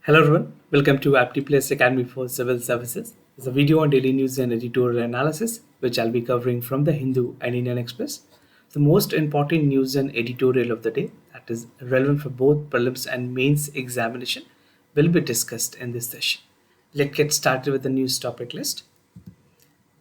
Hello everyone, welcome to Apti Plus Academy for Civil Services. It's a video on daily news and editorial analysis, which I'll be covering from the Hindu and Indian Express. The most important news and editorial of the day that is relevant for both prelims and mains examination will be discussed in this session. Let's get started with the news topic list.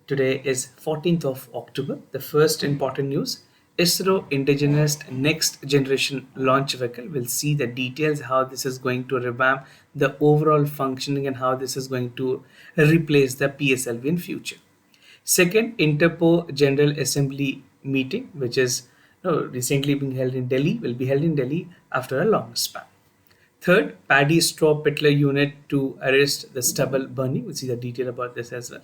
Today is 14th of October. The first important news, ISRO Indegennouis next generation launch vehicle. We'll see the details how this is going to revamp the overall functioning and how this is going to replace the PSLV in future. Second, Interpol General Assembly meeting, which is recently being held in Delhi, will be held in Delhi after a long span. Third, paddy straw pittler unit to arrest the stubble burning. We'll see the detail about this as well.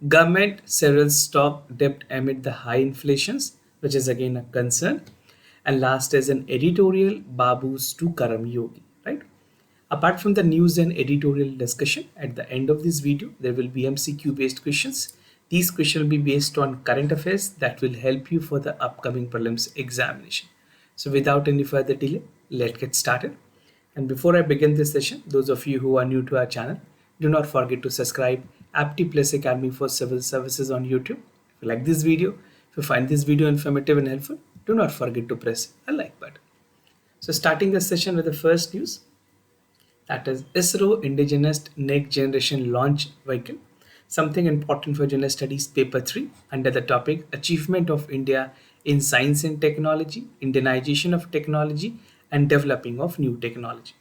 Government cereal stock dipped amid the high inflations, which is again a concern. And last is an editorial Babus to Karam Yogi, right? Apart from the news and editorial discussion, at the end of this video, there will be MCQ based questions. These questions will be based on current affairs that will help you for the upcoming prelims examination. So without any further delay, let's get started. And before I begin this session, those of you who are new to our channel, do not forget to subscribe Apti Plus Academy for Civil Services on YouTube. If you like this video, if you find this video informative and helpful, do not forget to press a like button. So starting the session with the first news, that is ISRO Indegennouis next generation launch vehicle. Something important for General Studies paper 3 under the topic Achievement of India in Science and Technology, Indianization of Technology and Developing of New Technology.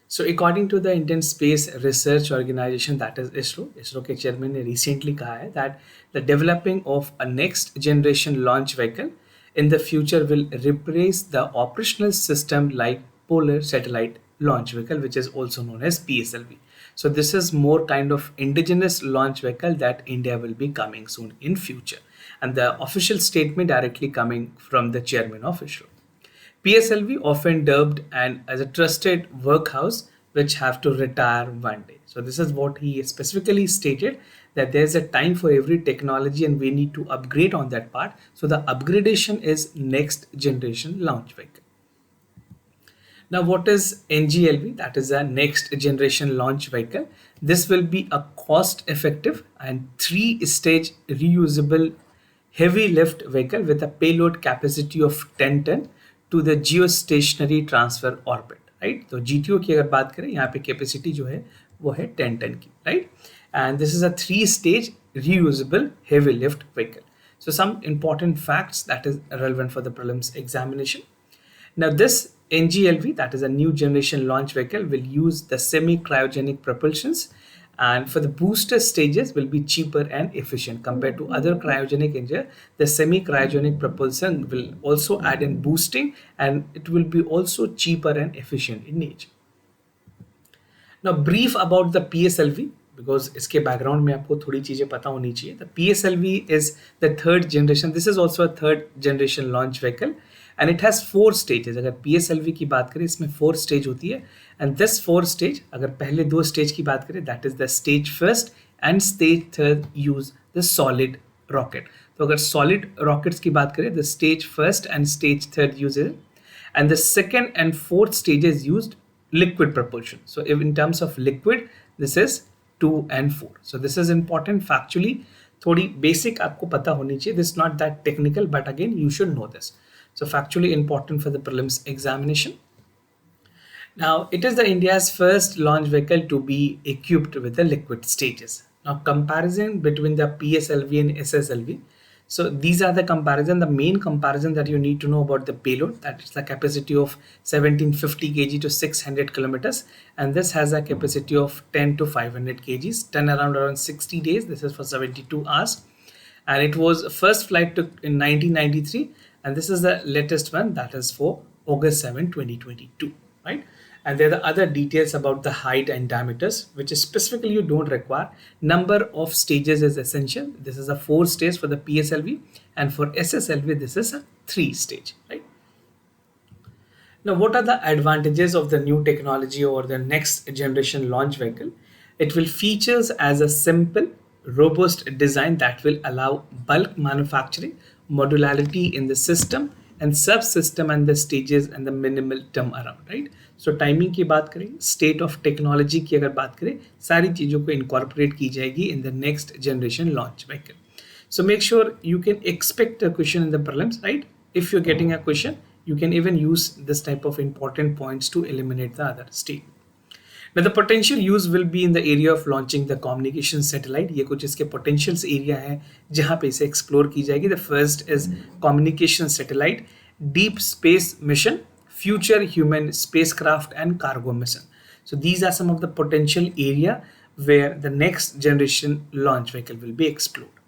So according to the Indian Space Research Organization, that is ISRO के chairman ने recently कहा है that the developing of a next generation launch vehicle in the future will replace the operational system like polar satellite launch vehicle, which is also known as PSLV. So this is more kind of indigenous launch vehicle that India will be coming soon in future. And the official statement directly coming from the chairman of ISRO. PSLV often dubbed and as a trusted workhouse which have to retire one day. So this is what he specifically stated, that there's a time for every technology and we need to upgrade on that part. So the upgradation is next generation launch vehicle. Now what is NGLV? That is a next generation launch vehicle. This will be a cost effective and 3-stage reusable heavy lift vehicle with a payload capacity of 10 ton to the geostationary transfer orbit, right? तो GTO की अगर बात करें, यहाँ पे capacity जो है वो है 10 टन की, right? And this is a 3-stage reusable heavy lift vehicle. So some important facts that is relevant for the prelims examination. Now this NGLV, that is a new generation launch vehicle, will use the semi-cryogenic propulsions, and for the booster stages will be cheaper and efficient compared to other cryogenic engine. The semi-cryogenic propulsion will also add in boosting and it will be also cheaper and efficient in nature. Now brief about the PSLV, because इसके background में आपको थोड़ी चीजें पता होनी चाहिए. The PSLV is the third generation. This is also a third generation launch vehicle. And it has 4 stages. अगर PSLV की बात करें, इसमें 4 स्टेज होती है. And this 4 stage, अगर पहले 2 स्टेज की बात करें, that is the stage first and stage third use the solid rocket. तो अगर solid rockets की बात करें, the stage first and stage third uses, and the second and fourth stages used liquid propulsion. So if in terms of liquid, this is 2 and 4. So this is important factually. थोड़ी basic आपको पता होनी चाहिए. This is not that technical, but again you should know this. So factually important for the prelims examination. Now it is the India's first launch vehicle to be equipped with the liquid stages. Now comparison between the PSLV and SSLV. So these are the comparison, the main comparison that you need to know about the payload, that is the capacity of 1750 kg to 600 kilometers, and this has a capacity of 10 to 500 kgs, around 60 days. This is for 72 hours. And it was first flight took in 1993. And this is the latest one, that is for August 7, 2022, right? And there are the other details about the height and diameters, which is specifically you don't require. Number of stages is essential. This is a 4 stage for the PSLV, and for SSLV, this is a 3 stage, right? Now, what are the advantages of the new technology or the next generation launch vehicle? It will features as a simple, robust design that will allow bulk manufacturing, modularity in the system, and subsystem and the stages and the minimal term around, right? So timing की बात करें, state of technology की अगर बात करें, सारी चीज़ों को इनकॉर्पोरेट की जाएगी in the next generation launch vehicle. So make sure you can expect a question in the prelims, right? If you're getting a question, you can even use this type of important points to eliminate the other statement. Now the potential use will be in the area of launching the communication satellite. ये कुछ इसके potentials area है जहाँ पे इसे explore की जाएगी. The first is communication satellite, deep space mission, future human spacecraft and cargo mission. So these are some of the potential area where the next generation launch vehicle will be explored.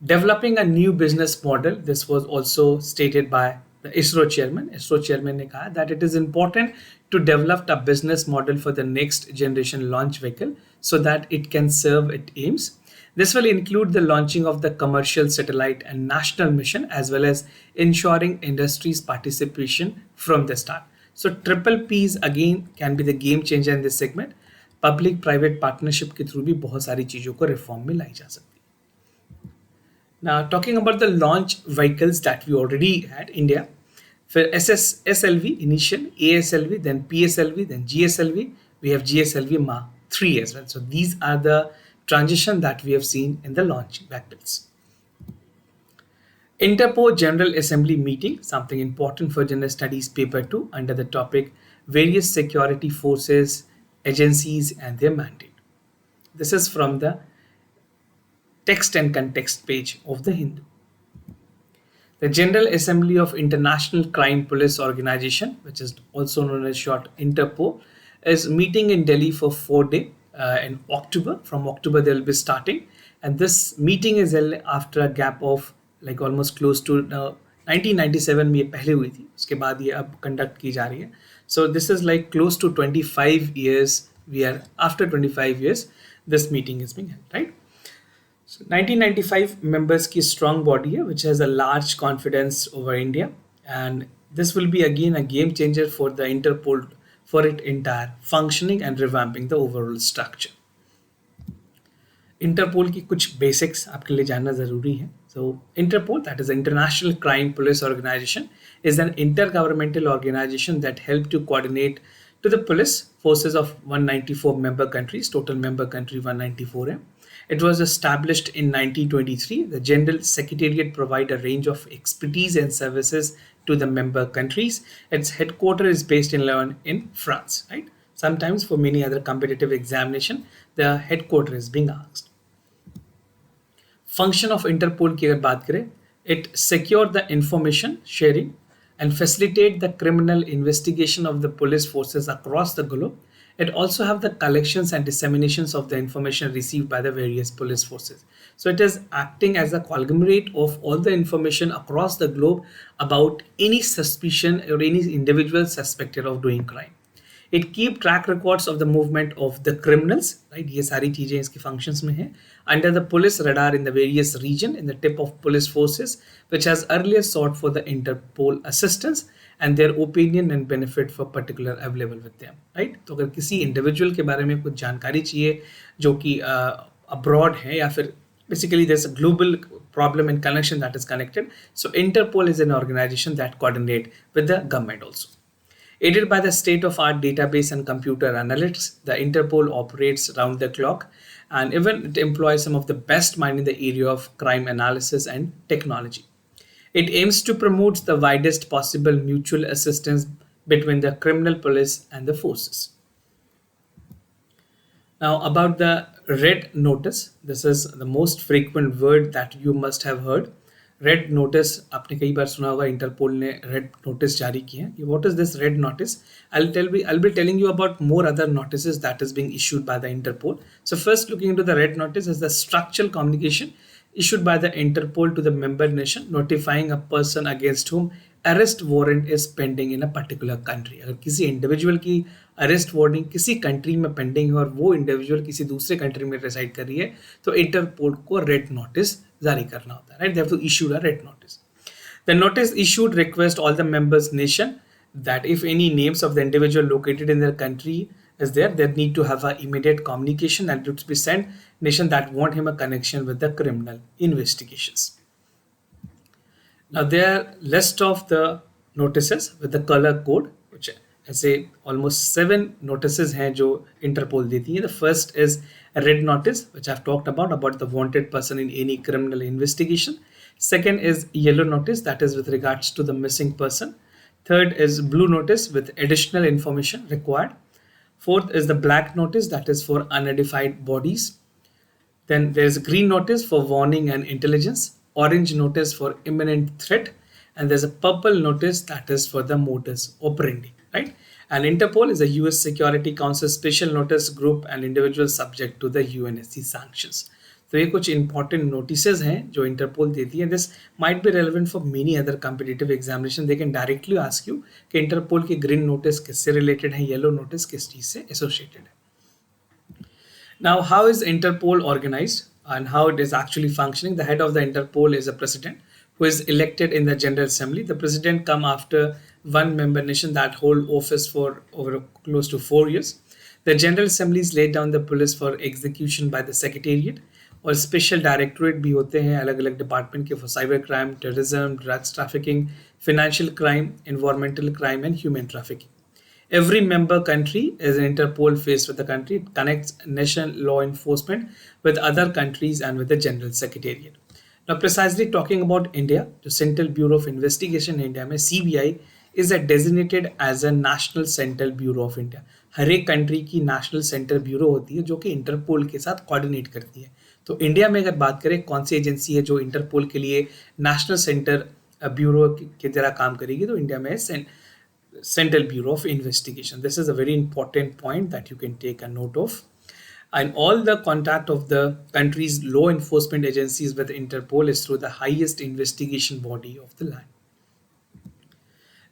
Developing a new business model. This was also stated by the ISRO chairman. ISRO chairman ने कहा that it is important to develop a business model for the next generation launch vehicle so that it can serve its aims. This will include the launching of the commercial satellite and national mission as well as ensuring industry's participation from the start. So triple P's again can be the game changer in this segment. Public-private partnership के through भी बहुत सारी चीज़ों को reform में लाई जा सकती है. Now, talking about the launch vehicles that we already had India, for SLV initial, ASLV, then PSLV, then GSLV, we have GSLV Mark 3 as well. So these are the transition that we have seen in the launch vehicles. Interpol General Assembly meeting, something important for General Studies paper 2 under the topic various security forces, agencies and their mandate. This is from the text and context page of the Hindu. The General Assembly of International Crime Police Organization, which is also known as short Interpol, is meeting in Delhi for 4 days in October. From October they will be starting, and this meeting is held after a gap of like almost close to 1997 में ये पहले हुई थी, उसके बाद ये अब conduct की जा रही है. So this is like close to 25 years. We are after 25 years this meeting is being held, right? So 1995 members की strong body है which has a large confidence over India, and this will be again a game changer for the Interpol for its entire functioning and revamping the overall structure. Interpol की कुछ basics आपके लिए जानना ज़रूरी है. So Interpol, that is the International Crime Police Organization, is an intergovernmental organization that helps to coordinate to the police forces of 194 member countries. Total member country 194 है. It was established in 1923. The General Secretariat provides a range of expertise and services to the member countries. Its headquarters is based in Lyon in France, right? Sometimes for many other competitive examination, the headquarters is being asked. Function of Interpol की अगर बात करें, it secure the information sharing and facilitate the criminal investigation of the police forces across the globe. It also have the collections and disseminations of the information received by the various police forces. So it is acting as a conglomerate of all the information across the globe about any suspicion or any individual suspected of doing crime. It keep track records of the movement of the criminals, right? ये सारी चीजें इसके functions में हैं. Under the police radar in the various region in the tip of police forces, which has earlier sought for the Interpol assistance and their opinion and benefit for particular available with them, right? तो अगर किसी individual के बारे में कुछ जानकारी चाहिए जो कि abroad है या फिर basically there's a global problem and connection that is connected. So Interpol is an organization that coordinate with the government also. Aided by the state-of-art database and computer analytics, the Interpol operates round the clock and even it employs some of the best minds in the area of crime analysis and technology. It aims to promote the widest possible mutual assistance between the criminal police and the forces. Now about the red notice, this is the most frequent word that you must have heard. Red notice आपने कई बार सुना होगा, interpole ने red notice जारी किए हैं. What is this red notice? I'll be telling you about more other notices that is being issued by the Interpol. So first, looking into the red notice is the structural communication issued by the Interpol to the member nation notifying a person against whom arrest warrant is pending in a particular country. अगर किसी individual की arrest warrant किसी country में pending है और वो individual किसी दूसरे कंट्री में रेसाइड कर रही है तो इंटरपोल को रेड नोटिस जारी करना होता है, right? They have to issue a red notice. The notice issued request all the members nation that if any names of the individual located in their country is there, they need to have a immediate communication and it to be sent nation that want him a connection with the criminal investigations. Now there are list of the notices with the color code, which ऐसे almost 7 notices हैं जो Interpol देती है. The first is a red notice, which I've talked about the wanted person in any criminal investigation. Second is yellow notice, that is with regards to the missing person. Third is blue notice with additional information required. Fourth is the black notice, that is for unidentified bodies. Then there's a green notice for warning and intelligence, orange notice for imminent threat, and there's a purple notice that is for the modus operandi, right? And Interpol is a US Security Council special notice group and individual subject to the UNSC sanctions. तो ये कुछ important notices हैं जो interpole देती है. This might be relevant for many other competitive examination. They can directly ask you कि interpole के green notice किससे रिलेटेड है, येलो नोटिस किस चीज से एसोसिएटेड है. Now, how is Interpol organized and how it is actually functioning? The head of the Interpol is a president who is elected in the General Assembly. The president come after one member nation that hold office for over close to 4 years. The General Assemblies laid down the policy for execution by the Secretariat. और special directorate भी होते हैं अलग अलग department के for cyber crime, terrorism, drugs trafficking, financial crime, environmental crime, and human trafficking. Every member country is an Interpol faced with the country. It connects national law enforcement with other countries and with the General Secretariat. Now, precisely talking about India, the Central Bureau of Investigation in India में CBI is designated as a National Central Bureau of India. हर एक country की national centre bureau होती है जो कि interpole के साथ coordinate करती है. तो इंडिया में अगर बात करें कौन सी एजेंसी है जो इंटरपोल के लिए नेशनल सेंटर ब्यूरो की तरह काम करेगी, तो इंडिया में Central Bureau of Investigation. This is a very important point that you can take a note of. And all the contact of the country's law enforcement agencies with Interpol is through the highest investigation body of the land.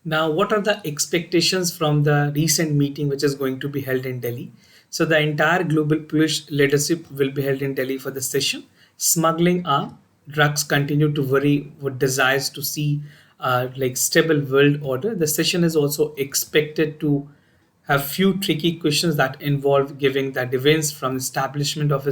Now, what are the expectations from the recent meeting which is going to be held in Delhi? So the entire global police leadership will be held in Delhi for the session. Smuggling arms, drugs continue to worry with desires to see like stable world order. The session is also expected to have few tricky questions that involve giving the events from establishment of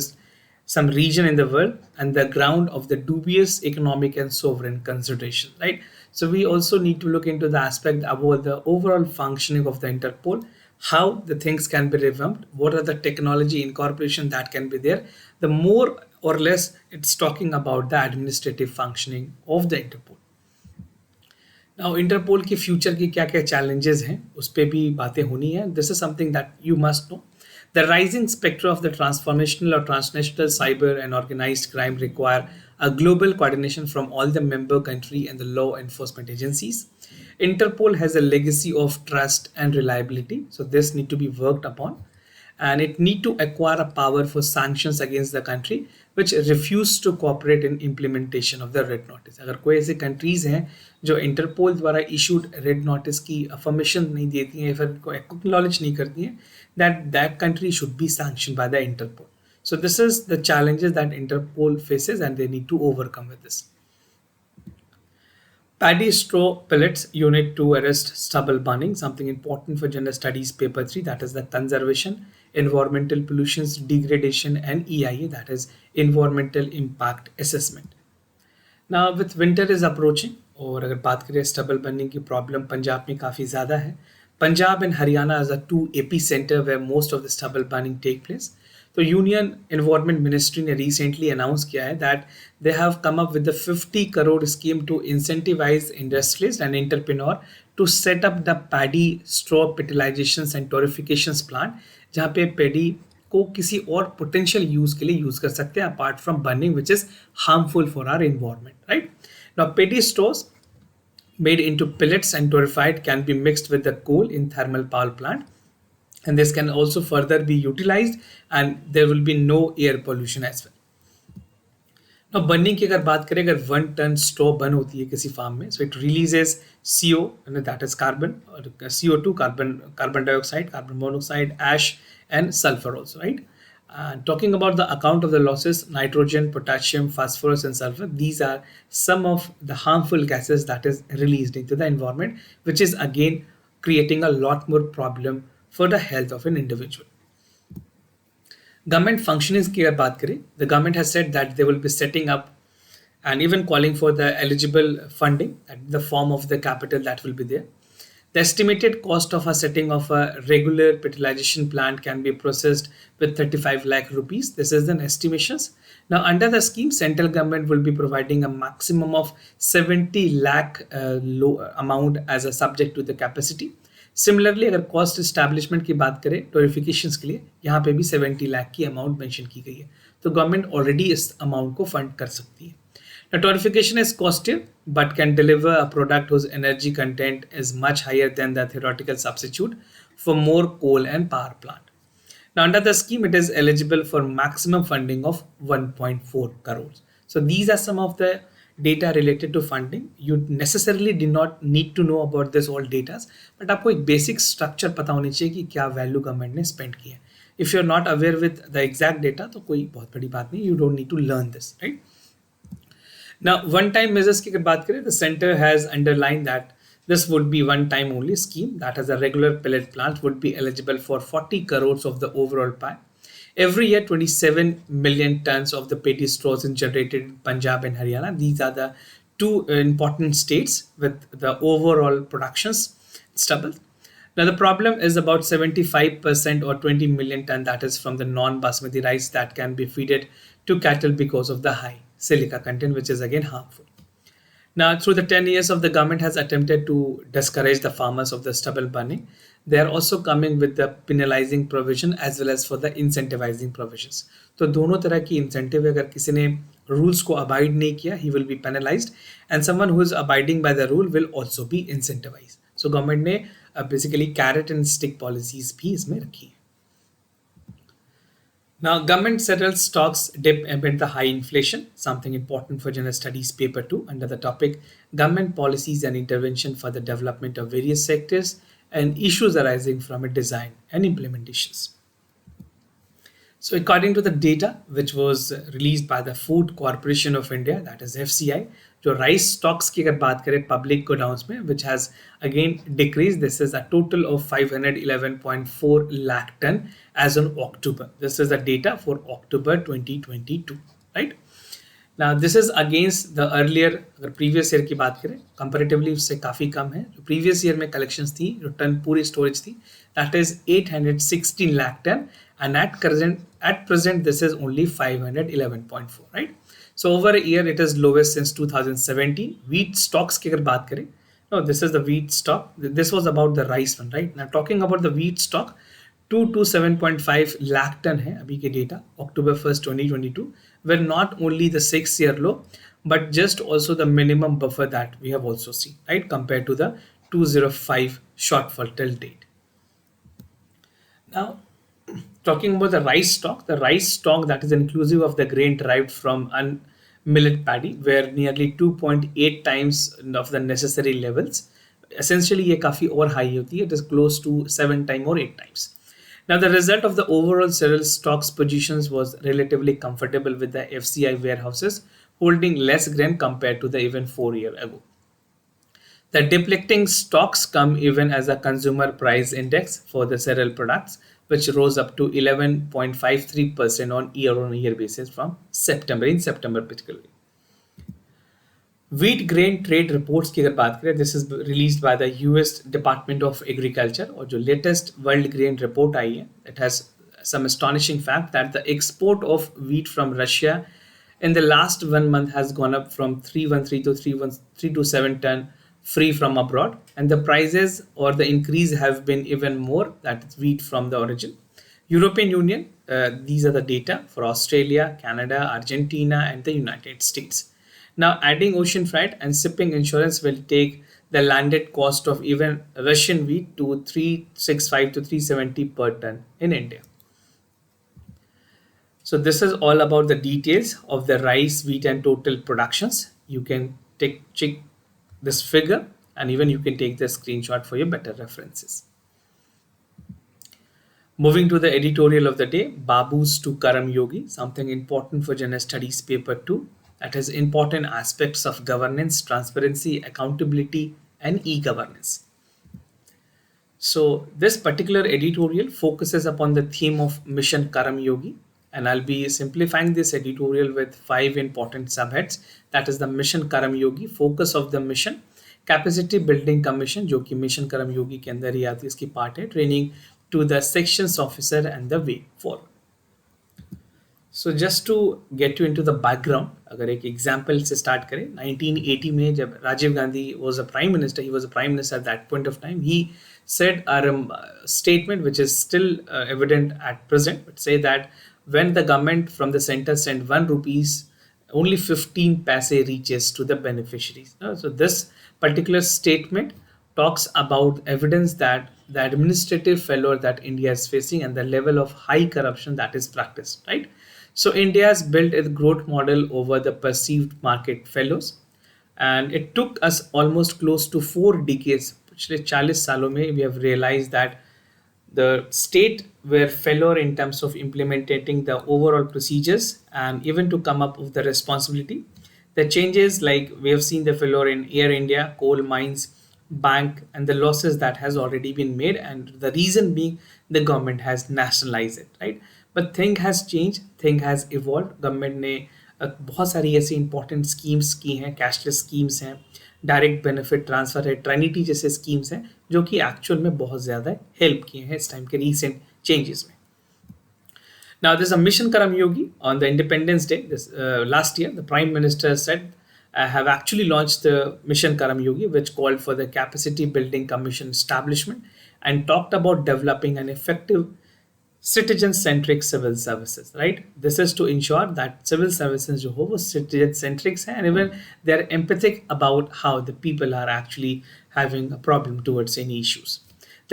some region in the world and the ground of the dubious economic and sovereign consideration, right? So we also need to look into the aspect about the overall functioning of the Interpol, how the things can be revamped, what are the technology incorporation that can be there. The more or less it's talking about the administrative functioning of the Interpol. Now, Interpol के future की क्या क्या challenges हैं उस पर भी बातें होनी है. This is something that you must know. The rising spectrum of the transformational और transnational cyber and organised crime require a global coordination from all the member country and the law enforcement agencies. Interpol has a legacy of trust and reliability, so this need to be worked upon, and it need to acquire a power for sanctions against the country which refuse to cooperate in implementation of the red notice. अगर कोई ऐसे countries हैं जो interpole द्वारा issued red notice की affirmation नहीं देती हैं या फिर को acknowledge नहीं करती हैं, that country should be sanctioned by the Interpol. So this is the challenges that Interpol faces and they need to overcome with this. Paddy straw pellets unit to arrest stubble burning, something important for General Studies paper 3, that is the conservation, environmental pollutions, degradation, and EIA, that is environmental impact assessment. Now with winter is approaching और अगर बात करें stubble burning की problem Punjab में काफ़ी ज़्यादा है. Punjab and Haryana as the two epicenter where most of the stubble burning take place. तो यूनियन एनवायरमेंट मिनिस्ट्री ने रिसेंटली अनाउंस किया है that they have come up with the 50 crore scheme to incentivise industries and entrepreneur to set up the paddy straw fertilisation and torrefaction plant, जहाँ पे paddy को किसी और potential use के लिए यूज कर सकते हैं apart from burning which is harmful for our environment, right. Now paddy straws made into pellets and torrefied can be mixed with the coal in thermal power plant, and this can also further be utilized and there will be no air pollution as well. Now burning की अगर बात करें, अगर 1 ton straw burn होती है किसी farm में, so it releases CO, that is carbon, or CO2, carbon dioxide, carbon monoxide, ash, and sulfur also, right? Talking about the account of the losses, nitrogen, potassium, phosphorus, and sulfur, these are some of the harmful gases that is released into the environment, which is again creating a lot more problem for the health of an individual. Government functionings की अगर बात करें, the government has said that they will be setting up and even calling for the eligible funding and the form of the capital that will be there. The estimated cost of a setting of a regular fertilization plant can be processed with 35 lakh rupees. This is an estimations. Now, under the scheme, central government will be providing a maximum of 70 lakh low amount as a subject to the capacity. Similarly अगर cost establishment की बात करें टोरिफिकेशन के लिए यहाँ पे भी 70 लाख की अमाउंट मेंशन की गई है, तो गवर्नमेंट ऑलरेडी इस अमाउंट को फंड कर सकती है. Now, torrefication is costly but can deliver a product whose energy content is much higher than the theoretical substitute for more coal and power plant. Now, under the scheme, it is eligible for maximum funding of 1.4 crores. So, these are some of the data related to funding. You necessarily do not need to know about this all data, but आपको एक basic structure पता होनी चाहिए कि क्या value government ने spend किया है. If you are not aware with the exact data, तो कोई बहुत बड़ी बात नहीं. You don't need to learn this, right? Now, one-time measures की अगर बात करें, the center has underlined that this would be one-time only scheme, that as a regular pellet plant would be eligible for 40 crores of the overall pie. Every year, 27 million tons of the petty straws is generated in Punjab and Haryana. These are the two important states with the overall productions stubble. Now, the problem is about 75% or 20 million ton that is from the non-basmati rice that can be fed to cattle because of the high silica content, which is again harmful. Now, through the 10 years of the government has attempted to discourage the farmers of the stubble burning, they are also coming with the penalizing provision as well as for the incentivizing provisions. तो दोनों तरह की incentive अगर किसी ने rules को abide नहीं किया, he will be penalized, and someone who is abiding by the rule will also be incentivized. So government ने basically carrot and stick policies भी इसमें रखी है. Now, government settles stocks dip amid the high inflation, something important for general studies paper 2 under the topic government policies and intervention for the development of various sectors and issues arising from its design and implementations. So, according to the data which was released by the Food Corporation of India, that is FCI, जो rice stocks की अगर बात करें public godowns में, which has again decreased. This is a total of 511.4 lakh ton as on October. This is the data for October 2022, right? Now this is against the earlier, अगर previous year की बात करें comparatively उससे काफ़ी कम है. जो previous year में collections थी, जो टन पूरी storage थी, that is 816 lakh ton, and at present this is only 511.4, right? So over a year it is lowest since 2017. Wheat stocks की अगर बात करें, no, this is the wheat stock. This was about the rice one, right? Now talking about the wheat stock, 227.5 lakh ton है अभी के data October 1st 2022, were not only the 6-year low but just also the minimum buffer that we have also seen, right, compared to the 205 shortfall till date. Now, talking about the rice stock that is inclusive of the grain derived from millet paddy were nearly 2.8 times of the necessary levels. Essentially, ये काफ़ी और high होती है. It is close to 7 times or 8 times. Now, the result of the overall cereal stocks positions was relatively comfortable with the FCI warehouses holding less grain compared to the even 4 years ago. The depleting stocks come even as a consumer price index for the cereal products, which rose up to 11.53% on year-on-year basis from September particularly. Wheat grain trade reports की अगर बात करें, this is released by the US Department of Agriculture, और जो latest world grain report आई है, it has some astonishing fact that the export of wheat from Russia in the last 1 month has gone up from 313 to 327 ton free from abroad, and the prices or the increase have been even more, that is wheat from the origin. European Union, these are the data for Australia, Canada, Argentina and the United States. Now, adding ocean freight and shipping insurance will take the landed cost of even Russian wheat to 365 to 370 per ton in India. So this is all about the details of the rice, wheat and total productions. You can check this figure and even you can take the screenshot for your better references. Moving to the editorial of the day, Babus to Karam Yogi, something important for General Studies paper 2. That is important aspects of governance, transparency, accountability and e-governance. So this particular editorial focuses upon the theme of Mission Karam Yogi, and I'll be simplifying this editorial with 5 important subheads. That is the mission Karam Yogi, focus of the mission, capacity building commission जो कि mission कर्म योगी के अंदर ही आती है, इसकी part है, training to the sections officer and the way forward. So just to get you into the background, अगर एक एग्जांपल से स्टार्ट करें, 1980 में जब Rajiv Gandhi was a prime minister, he was a prime minister at that point of time, he said a statement which is still evident at present, but say that when the government from the center send 1 rupees, only 15 paise reaches to the beneficiaries. So this particular statement talks about evidence that the administrative failure that India is facing and the level of high corruption that is practiced, right? So India has built a growth model over the perceived market failures, and it took us almost close to 4 decades. पिछले 40 सालों में we have realized that the state were failure in terms of implementing the overall procedures and even to come up with the responsibility. The changes, like we have seen the failure in Air India, coal mines, bank, and the losses that has already been made, and the reason being the government has nationalized it, right? But thing has changed, thing has evolved. Government ने बहुत सारी ऐसी important schemes की हैं, cashless schemes हैं, direct benefit transfer है, Trinity जैसे schemes हैं जो कि एक्चुअल में बहुत ज़्यादा हेल्प किए हैं इस टाइम के रीसेंट चेंजेस में. Now there's a mission Karam Yogi on the Independence Day. This last year, the Prime Minister said, I have actually launched the mission Karam Yogi, which called for the capacity building commission establishment and talked about developing an effective citizen-centric civil services, right? This is to ensure that civil services जो हो वो citizen-centric हैं, and even they're empathic about how the people are actually having a problem towards any issues.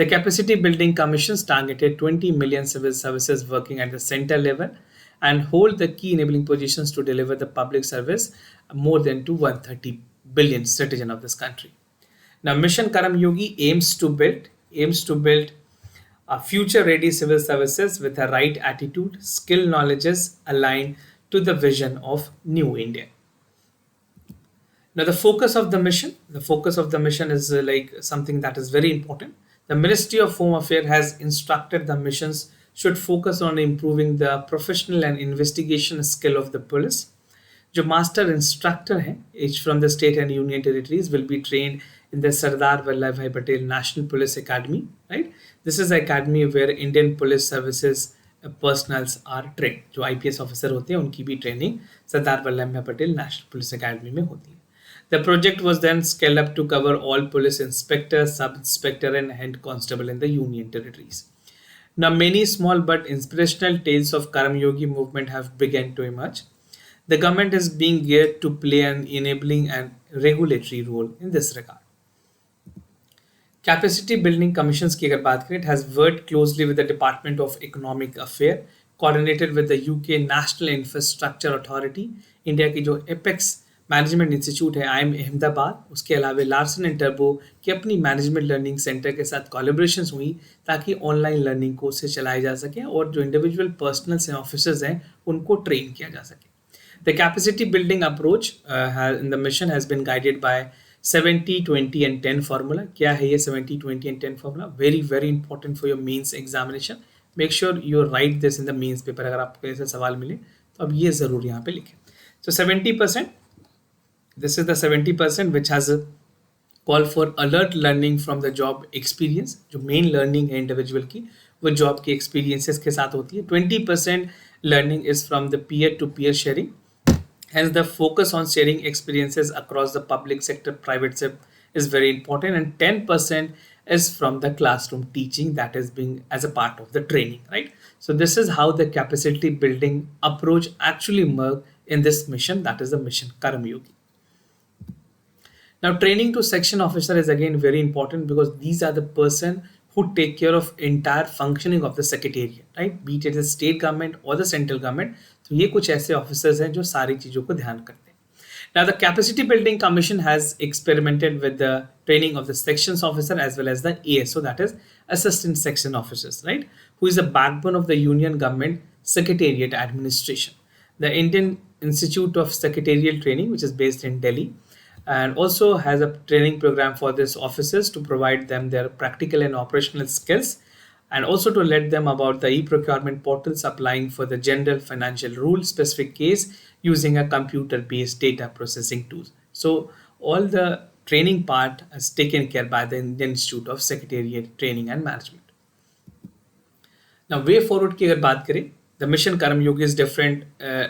The capacity building commissions targeted 20 million civil services working at the center level and hold the key enabling positions to deliver the public service more than to 130 billion citizens of this country. Now, Mission Karam Yogi aims to build future-ready civil services with a right attitude, skill, knowledges aligned to the vision of New India. Now, the focus of the mission is like something that is very important. The Ministry of Home Affairs has instructed the missions should focus on improving the professional and investigation skill of the police. जो master instructor हैं, each from the state and union territories, will be trained in the Sardar Vallabhbhai Patel National Police Academy, right? This is an academy where Indian Police Services personals are trained. जो IPS officer होते हैं उनकी भी training Sardar Vallabh भाई Patel National Police Academy में होती है. The project was then scaled up to cover all police inspectors, sub-inspector and head constable in the union territories. Now, many small but inspirational tales of Karam Yogi movement have begun to emerge. The government is being geared to play an enabling and regulatory role in this regard. Capacity building commissions की अगर बात करें, it has worked closely with the Department of Economic Affairs, coordinated with the UK National Infrastructure Authority, India की जो apex management institute है IIM Ahmedabad, उसके अलावा Larsen and turbo की अपनी मैनेजमेंट लर्निंग सेंटर के साथ कोलैबोरेशंस हुई ताकि ऑनलाइन लर्निंग कोर्सेज चलाए जा सकें और जो इंडिविजुअल पर्सनल्स हैं, ऑफिसर्स हैं, उनको ट्रेन किया जा सके. The capacity building approach in the mission has been guided by 70, 20 and 10 formula. क्या है ये 70, 20 and 10 formula? Very, very important for your mains examination. Make sure you write this in the mains paper. अगर आपको ऐसे सवाल मिले तो अब ये ज़रूर यहाँ पे लिखें. So 70%, this is the 70% which has a call for alert learning from the job experience. जो main learning है individual की वो job के experiences के साथ होती है. 20% learning is from the peer-to-peer sharing. Hence, the focus on sharing experiences across the public sector, private sector is very important, and 10% is from the classroom teaching that is being as a part of the training, right? So this is how the capacity building approach actually emerged in this mission, that is the mission Karam Yogi. Now, training to section officer is again very important because these are the person who take care of entire functioning of the secretariat, right? Be it the state government or the central government. तो ये कुछ ऐसे officers हैं जो सारी चीज़ों को ध्यान करते हैं. Now, the capacity building commission has experimented with the training of the sections officer as well as the ASO, that is assistant section officers, right? Who is the backbone of the union government secretariat administration. The Indian Institute of Secretarial Training, which is based in Delhi, and also has a training program for these officers to provide them their practical and operational skills and also to let them about the e-procurement portals applying for the general financial rule specific case using a computer-based data processing tool. So all the training part is taken care by the Indian Institute of Secretariat Training and Management. Now, way forward की अगर बात करें, the mission Karam Yogi is different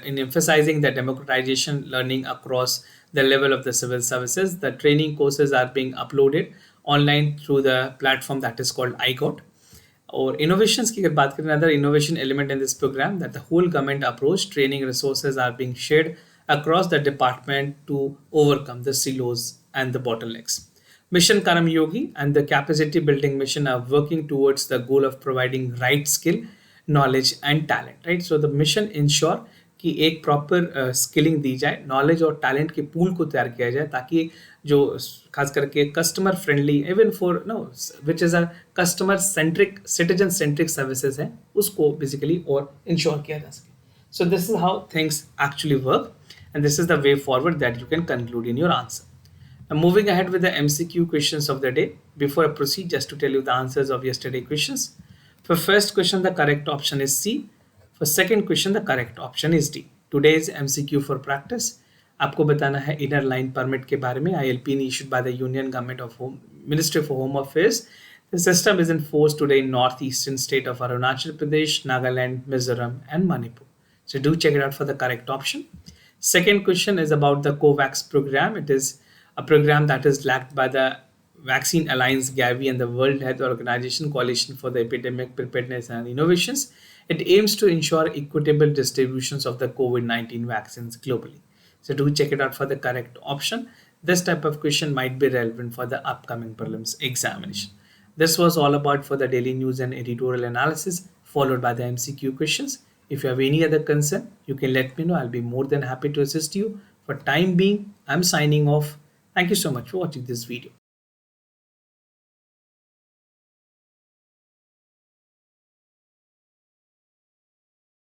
in emphasizing the democratization learning across the level of the civil services. The training courses are being uploaded online through the platform that is called iGot. और innovations की अगर बात करें, another innovation element in this program that the whole government approach training resources are being shared across the department to overcome the silos and the bottlenecks. Mission Karam Yogi and the capacity building mission are working towards the goal of providing right skill, knowledge and talent. Right. So the mission ensure कि एक proper skilling दी जाए, knowledge और talent के pool को तैयार किया जाए ताकि जो खास करके customer friendly even for know which is a customer centric citizen centric services है उसको बेसिकली और इंश्योर किया जा सके. So this is how things actually work and this is the way forward that you can conclude in your answer. Now moving ahead with the MCQ questions of the day. Before I proceed, just to tell you the answers of yesterday questions. For first question, the correct option is C. For second question, the correct option is D. Today's MCQ for practice. आपको बताना है inner line permit के बारे में. ILP issued by the Union Government of Home Ministry for Home Affairs. The system is in force today in northeastern state of Arunachal Pradesh, Nagaland, Mizoram, and Manipur. So do check it out for the correct option. Second question is about the COVAX program. It is a program that is led by the Vaccine Alliance Gavi and the World Health Organization Coalition for the Epidemic Preparedness and Innovations. It aims to ensure equitable distributions of the COVID-19 vaccines globally. So do check it out for the correct option. This type of question might be relevant for the upcoming prelims examination. This was all about for the daily news and editorial analysis followed by the MCQ questions. If you have any other concern, you can let me know. I'll be more than happy to assist you. For time being, I'm signing off. Thank you so much for watching this video.